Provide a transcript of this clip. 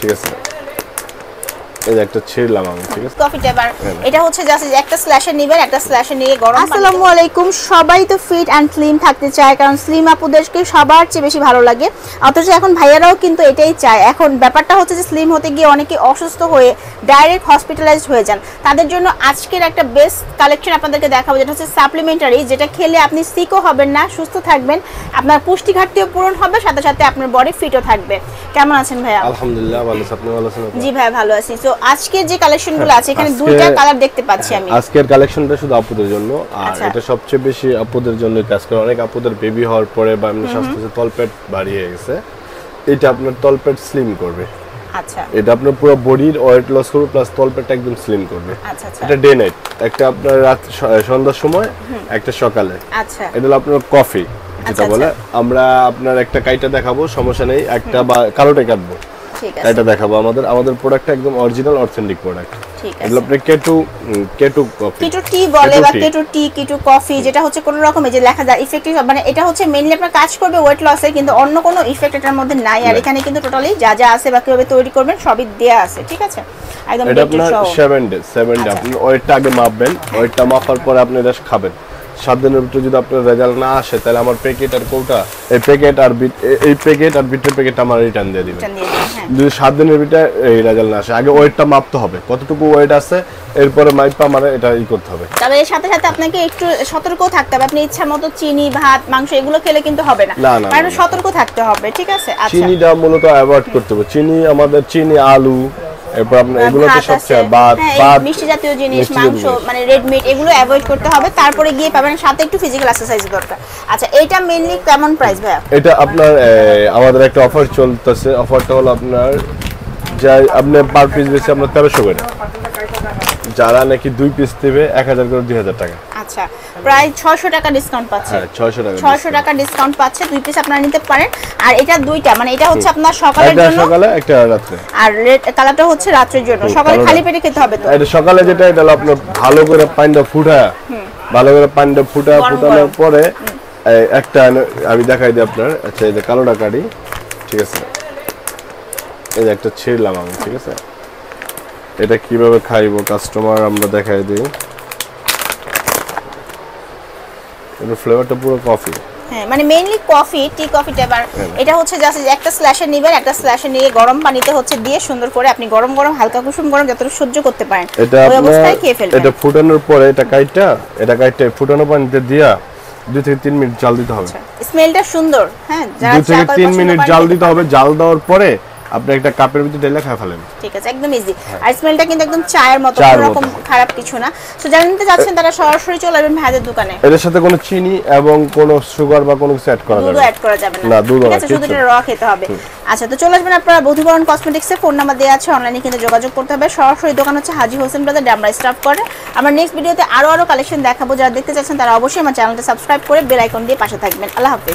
ঠিক আছে। এই একটা ছিড়লাম আমি, ঠিক আছে। কফি টেবার এটা হচ্ছে জাস্ট একটা স্ল্যাশে নেবেন, একটা স্ল্যাশে নিয়ে গরম। আসসালামু আলাইকুম, সবাই তো ফিট অ্যান্ড স্লিম থাকতে চায়, কারণ স্লিম আপুদেরকে সবার চেয়ে বেশি ভালো লাগে। অথচ এখন ভাইয়ারাও কিন্তু এটাই চায়। এখন ব্যাপারটা হচ্ছে যে স্লিম হতে গিয়ে অনেকে অসুস্থ হয়ে ডাইরেক্ট হসপিটালাইজড হয়ে যান। তাদের জন্য আজকের একটা বেস্ট কালেকশন আপনাদেরকে দেখাবো, যেটা হচ্ছে সাপ্লিমেন্টারি, যেটা খেলে আপনি সিকও হবেন না, সুস্থ থাকবেন, আপনার পুষ্টি ঘাটতিও পূরণ হবে, সাথে সাথে আপনার বডি ফিটও থাকবে। কেমন আছেন ভাইয়া? আলহামদুলিল্লাহ ভালো আছি, আপনি ভালো আছেন? জি ভাই ভালো আছি। তো আজকের যে কালেকশনগুলো আছে এখানে দুইটা কালার দেখতে পাচ্ছি আমি। আজকের কালেকশনটা শুধু আপুদের জন্য, আর এটা সবচেয়ে বেশি আপুদের জন্য কাজ করে। অনেক আপুদের বেবি হওয়ার পরে বা এমনি স্বাস্থ্যে তলপেট বাড়িয়ে গেছে, এটা আপনার তলপেট স্লিম করবে। আচ্ছা, এটা আপনার পুরো বডির ওয়েট লস করবে প্লাস তলপেটটা একদম স্লিম করবে। আচ্ছা আচ্ছা। এটা ডে নাইট, একটা আপনার রাত সন্ধ্যার সময়, একটা সকালে। আচ্ছা, এটা হলো আপনার কফি যেটা বলে। আমরা আপনার একটা কাইটা দেখাবো, সমস্যা নেই, একটা বা কালোটাই কাটবো, ঠিক আছে। এটা দেখাবো। আমাদের প্রোডাক্টটা একদম অরিজিনাল অথেন্টিক প্রোডাক্ট। ঠিক আছে। এগুলো আপনি কেটু কফি, কেটু টি বলে বা কেটু টি, কেটু কফি, যেটা হচ্ছে কোন রকমের যে লেখা যায় ইফেক্টিভ, মানে এটা হচ্ছে মেইনলি আপনার কাজ করবে ওয়েট লসে, কিন্তু অন্য কোনো ইফেক্ট এটার মধ্যে নাই। আর এখানে কিন্তু টোটালি যা যা আছে বা কিভাবে তৈরি করবেন সবই দেয়া আছে, ঠিক আছে। একদম এটা আপনার 7 ডে আপনি ওয়েটটা আগে মাপবেন, ওয়েটটা মাপার পরে আপনি এটা খাবেন। 7 দিনের ভিতরে যদি আপনার রেজাল্ট না আসে, তাহলে আমার প্যাকেট আর কোটা, এই প্যাকেট আর বিটের প্যাকেট আমার রিটার্ন দিয়ে দিবেন। যদি 7 দিনের ভিতরে এই রেজাল্ট না আসে, আগে ওয়েটটা মাপতে হবে, কতটুকু ওয়েট আছে, এরপরে মাইপা মানে এটা করতে হবে। তবে এর সাথে সাথে আপনাকে একটু সতর্কও থাকতে হবে। আপনি ইচ্ছা মতো চিনি, ভাত, মাংস এগুলো খেলে কিন্তু হবে না, কারণ সতর্ক থাকতে হবে, ঠিক আছে। আচ্ছা, চিনিটা মূলত অ্যাভয়েড করতে হবে। চিনি, আলু, এরপর আপনার এগুলো তো সবচেয়ে ভাত মিষ্টি জাতীয় জিনিস, মাংস মানে রেড মিট, এগুলো অ্যাভয়েড করতে হবে। তারপরে গিয়ে পাবেন সাথে একটু ফিজিক্যাল এক্সারসাইজ দরকার। আচ্ছা, এটা মেইনলি কেমন প্রাইস ভাইয়া? এটা আপনার আমাদের একটা অফার চলতেছে। অফারটা হলো আপনার যা আপনি পার পিস বেশি আপনার 1300 করে, যারা নাকি 2 পিস নেবে 1000 করে 2000 টাকা। আচ্ছা, প্রায় 600 টাকা ডিসকাউন্ট পাচ্ছে। হ্যাঁ, 600 টাকা ডিসকাউন্ট পাচ্ছে, 2 পিস আপনারা নিতে পারেন। আর এটা দুইটা, মানে এটা হচ্ছে আপনার সকালের জন্য, একটা সকালে একটা রাতে, আর রেড কালারটা হচ্ছে রাতের জন্য। সকালে খালি পেটে খেতে হবে তো। এটা সকালে যেটা, এটা হলো আপনার ভালো করে পানিটা ফুটানোর পরে একটা আমি দেখাই দিই আপনার। আচ্ছা, এই যে কালোটা কাটি, ঠিক আছে। এই যে একটা ছিড়লাম আমি, ঠিক আছে। এটা কিভাবে খাইবো কাস্টমার আমরা দেখাই দিই। এর ফ্লেভারটা পুরো কফি। হ্যাঁ, মানে মেইনলি কফি, টি কফি টেবার। এটা হচ্ছে জাস্ট একটা স্ল্যাশে নেবেন, একটা স্ল্যাশে নিয়ে গরম পানিতে হচ্ছে দিয়ে সুন্দর করে আপনি গরম হালকা কুসুম গরম যতটুকু সহ্য করতে পারেন ওই অবস্থায় খেয়ে ফেলবেন। এটা ফুটানোর পরে এটা কাইটা ফুটানো পানিতে দিয়া 2 থেকে 3 মিনিট জাল দিতে হবে। স্মেলটা সুন্দর। হ্যাঁ, 2 থেকে 3 মিনিট জাল দিতে হবে। জাল দেওয়ার পরে আপনি একটা কাপের ভিতরে ঢেলে খেয়ে ফেলেন, ঠিক আছে। একদম ইজি। আর স্মেলটা কিন্তু একদম চায়ের মতো, কোনো রকম খারাপ কিছু না। সো যারা নিতে যাচ্ছেন তারা সরাসরি চলে আসবেন ভাইদের দোকানে। এর সাথে কোনো চিনি এবং কোনো সুগার বা কোনো কিছু অ্যাড করা যাবে না। দুধ অ্যাড করা যাবে না, ঠিক আছে, শুধু এটা র খেতে হবে। আচ্ছা, তো চলে আসবেন আপনারা বধুবরণ কসমেটিক্সে। ফোন নাম্বার দেওয়া আছে, অনলাইনে কিন্তু যোগাযোগ করতে হবে। সরাসরি দোকান হচ্ছে হাজী হোসেন প্লাজা, ডামরা স্টাফ করে। আমরা নেক্সট ভিডিওতে আরো কালেকশন দেখাবো। যারা দেখতে চাচ্ছেন তারা অবশ্যই আমার চ্যানেলটা সাবস্ক্রাইব করে বেল আইকন দিয়ে পাশে থাকবেন। আল্লাহ হাফেজ।